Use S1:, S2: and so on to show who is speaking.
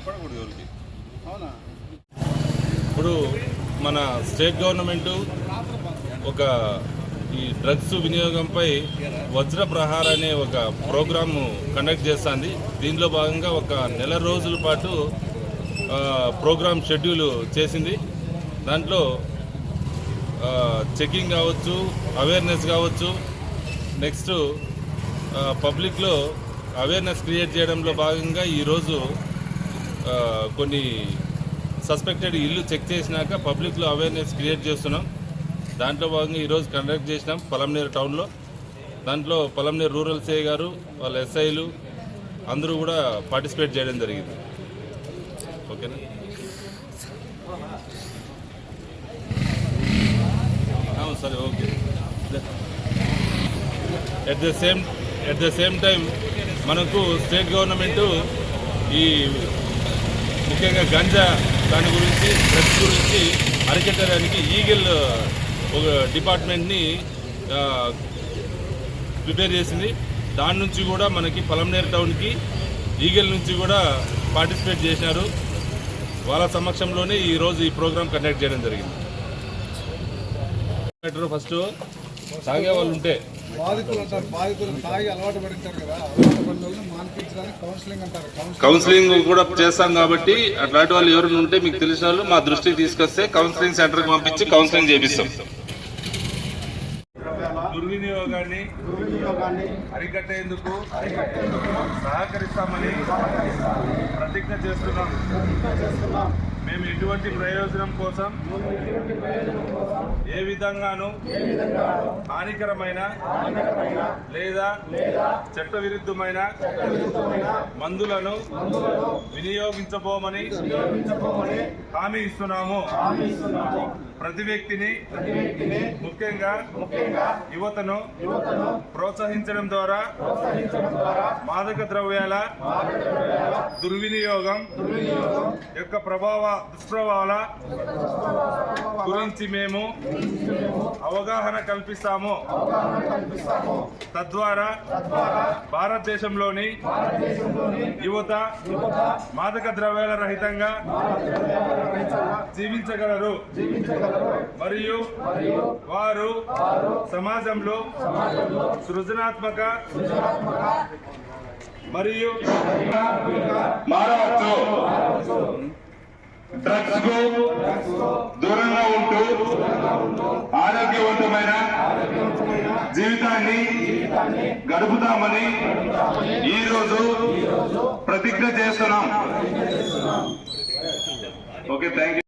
S1: కనపడకూడదు ఎవరికి.
S2: అవునా?
S1: ఇప్పుడు మన స్టేట్ గవర్నమెంట్ ఒక ఈ డ్రగ్స్ వినియోగంపై వజ్ర ప్రహార్ అనే ఒక ప్రోగ్రాము కండక్ట్ చేస్తుంది. దీనిలో భాగంగా ఒక నెల రోజుల పాటు ప్రోగ్రామ్ షెడ్యూల్ చేసింది. దాంట్లో చెకింగ్ కావచ్చు, అవేర్నెస్ కావచ్చు, నెక్స్ట్ పబ్లిక్లో అవేర్నెస్ క్రియేట్ చేయడంలో భాగంగా ఈరోజు కొన్ని సస్పెక్టెడ్ ఇల్లు చెక్ చేసినాక పబ్లిక్లో అవేర్నెస్ క్రియేట్ చేస్తున్నాం. దాంట్లో భాగంగా ఈరోజు కండక్ట్ చేసినాం పలంనేరు టౌన్లో. దాంట్లో పలంనేరు రూరల్ సిఐ గారు, వాళ్ళ ఎస్ఐలు అందరూ కూడా పార్టిసిపేట్ చేయడం జరిగింది. ఓకేనా? సరే, okay. At the same time మనకు స్టేట్ గవర్నమెంటు ఈ ముఖ్యంగా గంజా దాని గురించి, డ్రగ్స్ గురించి అరికట్టడానికి ఈగిల్ ఒక డిపార్ట్మెంట్ని ప్రిపేర్ చేసింది. దాని నుంచి కూడా మనకి పలంనేరు టౌన్కి ఈగిల్ నుంచి కూడా పార్టిసిపేట్ చేసినారు. వాళ్ళ సమక్షంలోనే ఈరోజు ఈ ప్రోగ్రాం కండక్ట్ చేయడం జరిగింది. ఫస్ట్ తాగే వాళ్ళు ఉంటే కౌన్సిలింగ్ కూడా చేస్తాం కాబట్టి అట్లాంటి వాళ్ళు ఎవరైనా ఉంటే మీకు తెలిసిన వాళ్ళు మా దృష్టికి తీసుకొస్తే కౌన్సిలింగ్ సెంటర్కి పంపించి కౌన్సిలింగ్ చేపిస్తాం. దుర్వినియోగాన్ని అరికట్టేందుకు సహకరిస్తామని ప్రతిజ్ఞ చేస్తున్నాం. మేము ఎటువంటి ప్రయోజనం కోసం ఏ విధంగానూ హానికరమైన లేదా చట్టవిరుద్ధమైన మందులను వినియోగించబోమని హామీ ఇస్తున్నాము. ప్రతి వ్యక్తిని, ముఖ్యంగా యువతను ప్రోత్సహించడం ద్వారా మాదక ద్రవ్యాల దుర్వినియోగం యొక్క దుష్ప్రభావాల గురించి మేము అవగాహన కల్పిస్తాము. తద్వారా భారతదేశంలోని యువత మాదక ద్రవ్యాల రహితంగా జీవించగలరు మరియు వారు సమాజంలో సృజనాత్మక మరియు మారవచ్చు. డ్రగ్స్ కు దూరంగా ఉంటూ ఆరోగ్యవంతమైన జీవితాన్ని గడుపుతామని ఈరోజు ప్రతిజ్ఞ చేస్తున్నాం. Okay, thank you.